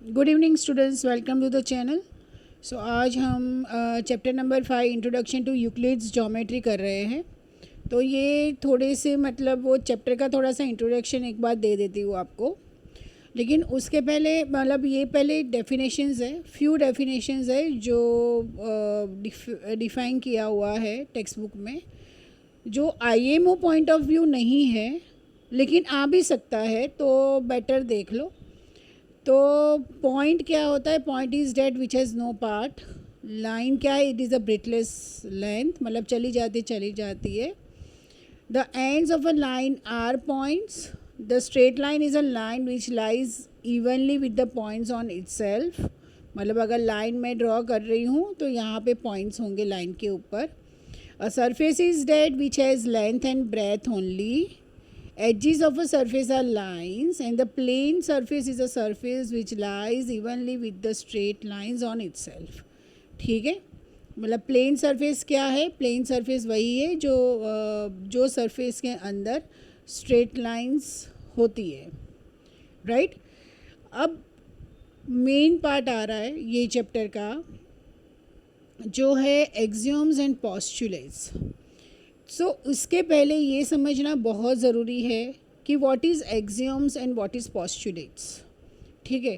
Good evening students, welcome to the channel. So आज हम chapter number 5 introduction to Euclid's geometry कर रहे हैं। तो ये थोड़े से मतलब वो चैप्टर का थोड़ा सा इंट्रोडक्शन एक बार दे देती हूँ आपको। लेकिन उसके पहले मतलब ये पहले डेफिनेशंस है, फ्यू डेफिनेशंस है जो डिफ़ाइन किया हुआ है टेक्स्ट बुक में, जो आईएमओ पॉइंट ऑफ व्यू नहीं है लेकिन आ भी सकता है, तो बेटर देख लो। तो पॉइंट क्या होता है? Point is that which has no part. Line क्या है? It is a breathless length, मतलब चली जाती है। The ends of a line are points. The straight line is a line which lies evenly with the points on itself. मतलब अगर line में draw कर रही हूँ तो यहाँ पे पॉइंट्स होंगे लाइन के ऊपर। A surface is that which has length and breadth only. Edges of a surface are lines, and the plane surface is a surface which lies evenly with the straight lines on itself. ठीक है, मतलब plane surface क्या है? Plane surface वही है जो surface के अंदर स्ट्रेट लाइंस होती है, राइट? अब मेन पार्ट आ रहा है ये चैप्टर का, जो है एक्सियोम्स एंड पोस्टुलेट्स। सो उसके पहले ये समझना बहुत ज़रूरी है कि what is axioms and what is postulates. ठीक है,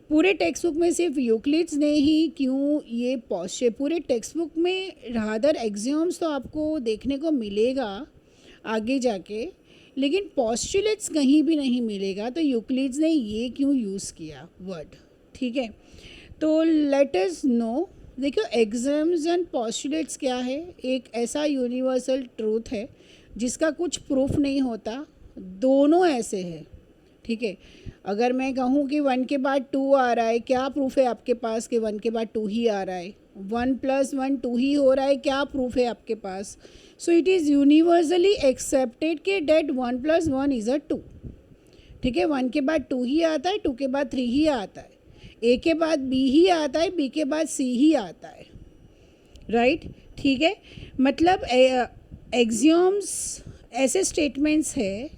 पूरे टेक्स्ट बुक में सिर्फ यूक्लिड्स ने ही क्यों ये पूरे टेक्स्ट बुक में रादर एक्सियोम्स तो आपको देखने को मिलेगा आगे जाके, लेकिन पोस्टुलेट्स कहीं भी नहीं मिलेगा। तो यूक्लिड्स ने ये क्यों यूज़ किया वर्ड? ठीक है, तो लेट अस नो। देखो, एक्सियोम्स एंड पोस्टुलेट्स क्या है? एक ऐसा यूनिवर्सल ट्रूथ है जिसका कुछ प्रूफ नहीं होता, दोनों ऐसे हैं। ठीक है, अगर मैं कहूँ कि 1 के बाद 2 आ रहा है, क्या प्रूफ है आपके पास कि 1 के बाद 2 ही आ रहा है? 1 + 1 2 ही हो रहा है, क्या प्रूफ है आपके पास? So it is universally accepted कि डेट 1 + 1 इज़ अ 2। ठीक है, 1 के बाद 2 ही आता है, 2 के बाद 3 ही आता है, ए के बाद बी ही आता है, बी के बाद सी ही आता है, राइट? ठीक है, मतलब एक्सियोम्स ऐसे स्टेटमेंट्स है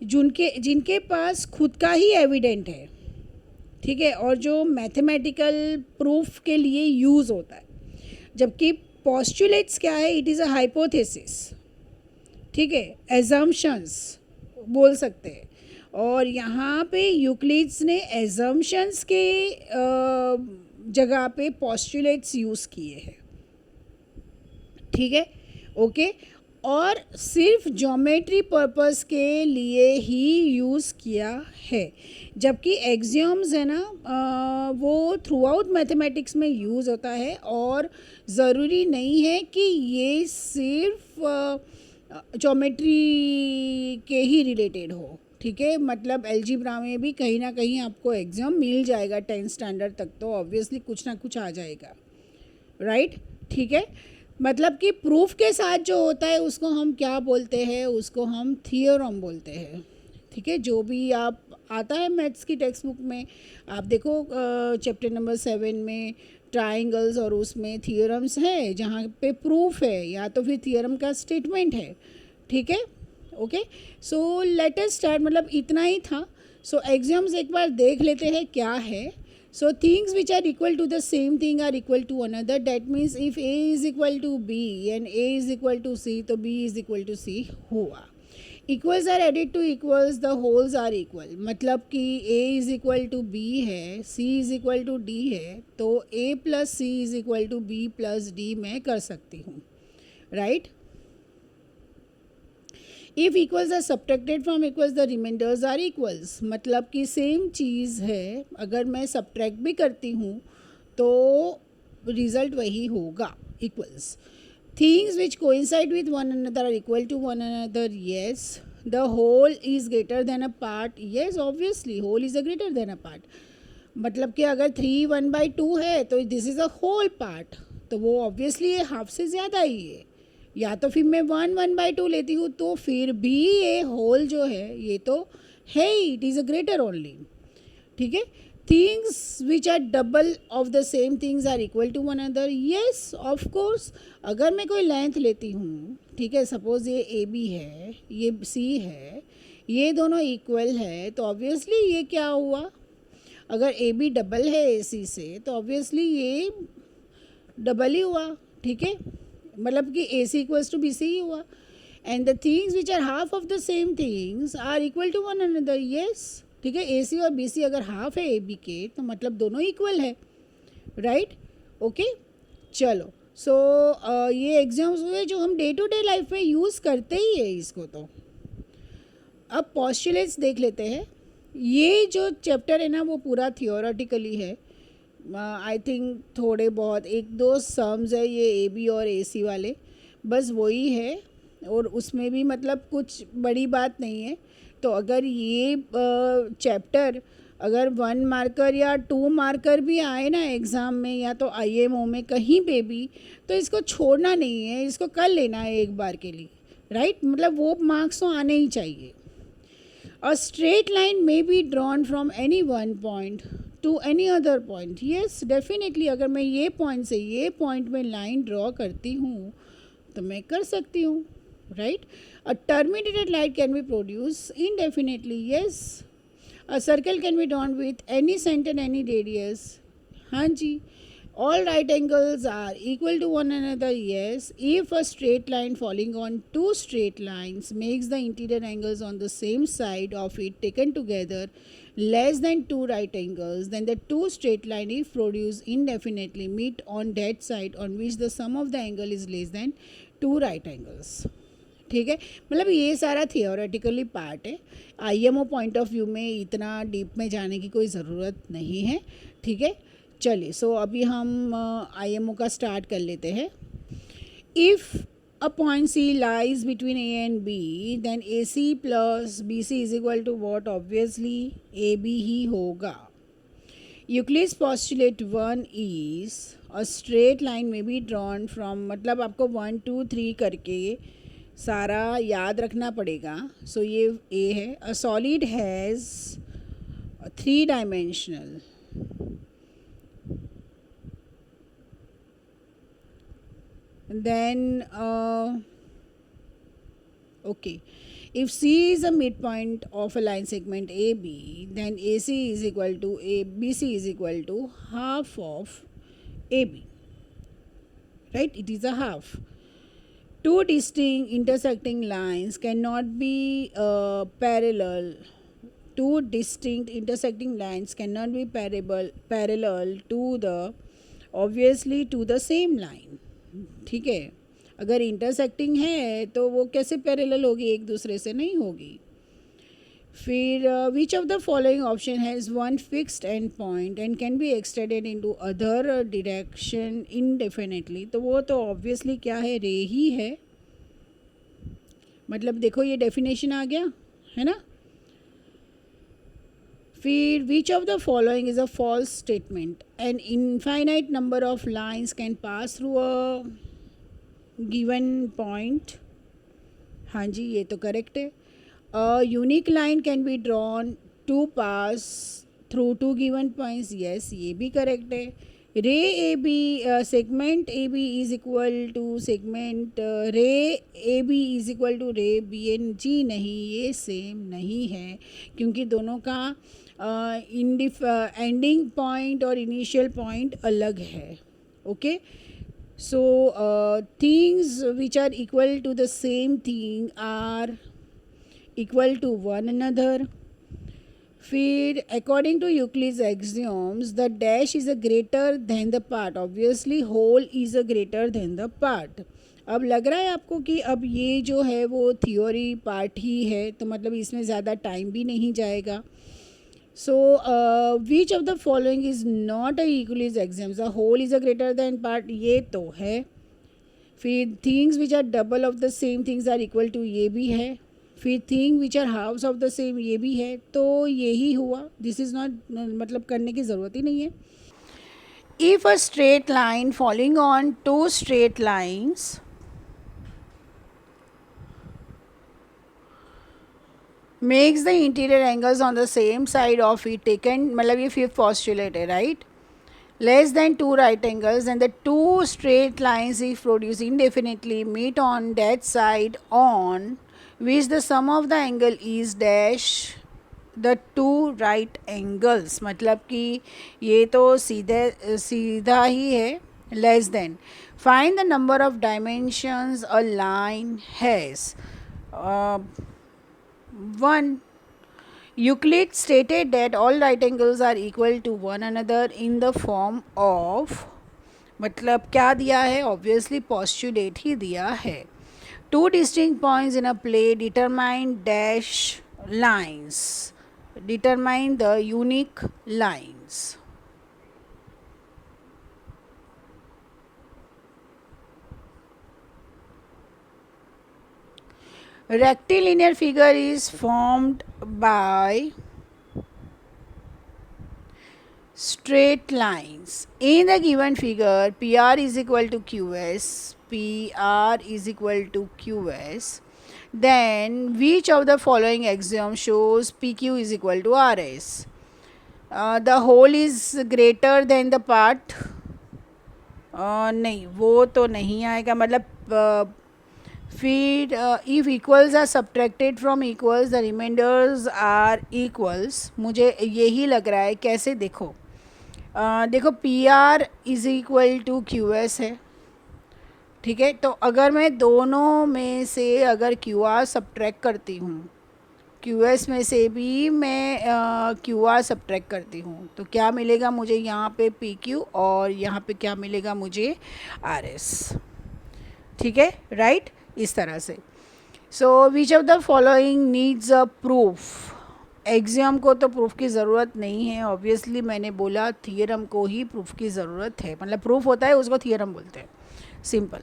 जिनके पास खुद का ही एविडेंट है, ठीक है, और जो मैथमेटिकल प्रूफ के लिए यूज़ होता है। जबकि पोस्टुलेट्स क्या है? इट इज़ अ हाइपोथेसिस, ठीक है, एजम्पशंस बोल सकते हैं। और यहाँ पे यूक्लिड्स ने एजम्पशंस के जगह पे पोस्टुलेट्स यूज़ किए हैं। ठीक है, ओके, और सिर्फ ज्योमेट्री पर्पस के लिए ही यूज़ किया है। जबकि एक्सियोम्स है ना, वो थ्रू आउट मैथमेटिक्स में यूज़ होता है, और ज़रूरी नहीं है कि ये सिर्फ ज्योमेट्री के ही रिलेटेड हो। ठीक है, मतलब अलजेब्रा में भी कहीं ना कहीं आपको एग्जाम मिल जाएगा 10th स्टैंडर्ड तक, तो ऑब्वियसली कुछ ना कुछ आ जाएगा, राइट? ठीक है, मतलब कि प्रूफ के साथ जो होता है उसको हम क्या बोलते हैं? उसको हम थियोरम बोलते हैं। ठीक है, जो भी आप आता है मैथ्स की टेक्स्ट बुक में, आप देखो चैप्टर नंबर 7 में ट्राइंगल्स, और उसमें थियोरम्स है जहाँ पे प्रूफ है या तो फिर थियोरम का स्टेटमेंट है। ठीक है, okay, so let us start. मतलब इतना ही था। सो एक्सियोम्स एक बार देख लेते हैं क्या है। So things which are equal to the same thing are equal to another. That means if A is equal to B and A is equal to C, तो B is equal to C हुआ। Equals are added to equals, the wholes are equal। मतलब कि A is equal to B है, C is equal to D है, तो A plus C is equal to B plus D मैं कर सकती हूँ, right? If equals are subtracted from equals the remainders are equals. मतलब कि सेम चीज़ है, अगर मैं सब्ट्रैक्ट भी करती हूँ तो रिजल्ट वही होगा, equals. Things which coincide with one another are equal to one another, yes. The whole is greater than a part, yes obviously whole is a greater than a part. मतलब कि अगर 3 1/2 है तो this is a whole part, तो वो obviously ये half से ज़्यादा ही है। या तो फिर मैं 1/2 लेती हूँ तो फिर भी ये होल जो है ये तो है, it is a greater only. ठीक है, things which are double of the same things are equal to one other, yes of course. अगर मैं कोई लेंथ लेती हूँ, ठीक है, सपोज ये ए बी है, ये सी है, ये दोनों इक्वल है, तो ऑब्वियसली ये क्या हुआ? अगर ए बी डबल है ए सी से तो ऑब्वियसली ये डबल ही हुआ, ठीक है, मतलब कि A C equals to B C ही हुआ. And the things which are half of the same things are equal to one another. Yes, ठीक है, ए सी और बी सी अगर हाफ है ए बी के तो मतलब दोनों इक्वल है, राइट. ओके, चलो. सो ये एग्जाम्स हुए जो हम डे टू डे लाइफ में यूज़ करते ही है इसको. तो अब पॉस्टुलेट्स देख लेते हैं. ये जो चैप्टर है ना वो पूरा थियोरेटिकली है. आई थिंक थोड़े बहुत एक दो सम्स है ये ए बी और ए सी वाले, बस वही है, और उसमें भी मतलब कुछ बड़ी बात नहीं है. तो अगर ये चैप्टर अगर 1 मार्कर या 2 मार्कर भी आए ना एग्ज़ाम में या तो आईएमओ में कहीं पे भी, तो इसको छोड़ना नहीं है, इसको कर लेना है एक बार के लिए, राइट. मतलब वो मार्क्स तो आने ही चाहिए. A straight line may be drawn from any one point to any other point. Yes, definitely. अगर मैं ये पॉइंट से ये पॉइंट में लाइन ड्रॉ करती हूँ तो मैं कर सकती हूँ, right. A terminated line can be produced indefinitely. Yes. A circle can be drawn with any center, any radius. हाँ जी. All right angles are equal to one another. Yes, if a straight line falling on two straight lines makes the interior angles on the same side of it taken together less than two right angles, then the two straight line if produced indefinitely meet on that side on which the sum of the angle is less than two right angles. ठीक है, मतलब ये सारा theoretically part है. IMO point of view में इतना deep में जाने की कोई ज़रूरत नहीं है, ठीक है. चलिए, सो अभी हम आईएमओ का स्टार्ट कर लेते हैं. If a point C lies between A and B then A C plus B C is equal to what, obviously A B ही होगा. Euclid's postulate 1 is a straight line में बी ड्रॉन फ्रॉम, मतलब आपको 1 2 3 करके सारा याद रखना पड़ेगा. सो ये ए है. A solid has 3 dimensional, then okay, if C is a midpoint of a line segment AB, then AC is equal to BC is equal to half of AB, right. It is a half. Two distinct intersecting lines cannot be parallel. Two distinct intersecting lines cannot be parallel to the, obviously, to the same line. ठीक है, अगर intersecting है तो वो कैसे parallel होगी, एक दूसरे से नहीं होगी. फिर which of the following option has one fixed and point and can be extended into other direction indefinitely. तो वो तो ऑब्वियसली क्या है, रे ही है. मतलब देखो ये डेफिनेशन आ गया है ना. फिर which of the following is a false statement, an infinite number of lines can pass through a given point. हाँ जी, ये तो करेक्ट है. A unique line can be drawn to pass through two given points. Yes, ये भी correct है. Ray A B segment A B is equal to segment ray A B is equal to ray B N. जी नहीं, ये same नहीं है क्योंकि दोनों का एंडिंग पॉइंट और इनिशियल पॉइंट अलग है. Okay, so things which are equal to the same thing are equal to one another. फिर according to Euclid's axioms the dash is a greater than the part, obviously whole is a greater than the part. अब लग रहा है आपको कि अब ये जो है वो थियोरी पार्ट ही है, तो मतलब इसमें ज़्यादा टाइम भी नहीं जाएगा. So which of the following is not a Euclid's axioms? The whole is a greater than part, ये तो है. फिर things which are double of the same things are equal to, ये भी है. फिर thing which are halves of the same, ये भी है. तो यही हुआ. This is not, मतलब करने की ज़रूरत ही नहीं है. If a straight line falling on two straight lines makes the interior angles on the same side of it taken, मतलब ये फिफ्थ postulate है, right, less than two right angles, and the two straight lines if produced indefinitely meet on that side on which the sum of the angle is dash the two right angles, मतलब कि ये तो सीधे सीधा ही है. Less than, find the number of dimensions a line has. 1. Euclid stated that all right angles are equal to one another in the form of, मतलब क्या दिया है, ऑब्वियसली postulate ही दिया है. Two distinct points in a plane determine dash lines, determine the unique lines. Rectilinear figure is formed by straight lines. In the given figure, PR is equal to QS, PR is equal to QS. Then which of the following axiom shows PQ is equal to RS? The whole is greater than the part. नहीं, वो तो नहीं आएगा. मतलब फिर if equals are subtracted from equals the remainders are equals. मुझे यही लग रहा है. कैसे देखो, देखो PR is equal to QS है, ठीक है. तो अगर मैं दोनों में से अगर QR सब्ट्रैक्ट करती हूँ, QS में से भी मैं QR सब्ट्रैक्ट करती हूँ, तो क्या मिलेगा मुझे यहाँ पे PQ और यहाँ पे क्या मिलेगा मुझे RS. ठीक है, राइट, इस तरह से. So which of the following needs a proof. Exam को तो प्रूफ की ज़रूरत नहीं है, ऑब्वियसली मैंने बोला थियरम को ही प्रूफ की ज़रूरत है. मतलब प्रूफ होता है उसको थियरम बोलते हैं, सिंपल.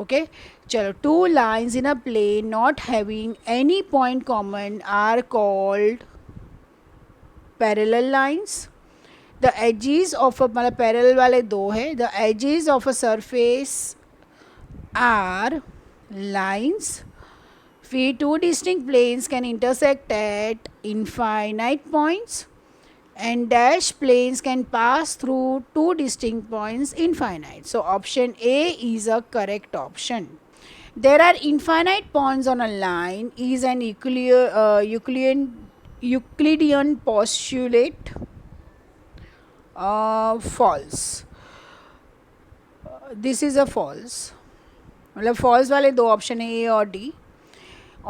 ओके, चलो. Two lines in a plane not having any point common are called parallel lines. The edges of a, मतलब पैरेलल वाले दो है. The edges of a surface are lines. फिर two distinct planes can intersect at infinite points and dash planes can pass through two distinct points infinite. So option A is a correct option. There are infinite points on a line is an Euclidean postulate. False. This is a false. मतलब false वाले दो option है, A और D.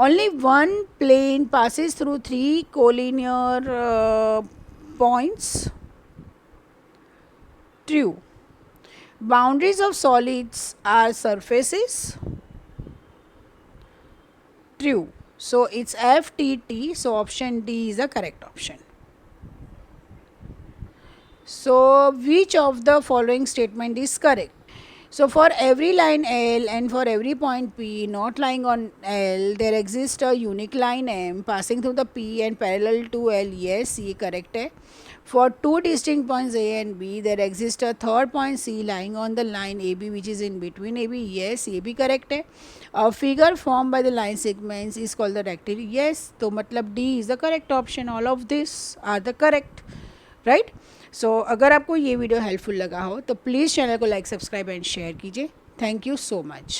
Only one plane passes through three collinear points. True. Boundaries of solids are surfaces. True. So it's FTT. So option D is the correct option. So which of the following statement is correct? So for every line L and for every point P not lying on L, there exists a unique line M passing through the P and parallel to L. Yes, ये correct है. For two distinct points A and B, there exists a third point C lying on the line AB which is in between AB. Yes, ये भी correct है. A figure formed by the line segments is called the rectangle. Yes, तो मतलब D is the correct option. All of this are the correct, right? सो अगर आपको ये video helpful लगा हो तो प्लीज़ चैनल को लाइक, सब्सक्राइब एंड शेयर कीजिए. Thank you so much.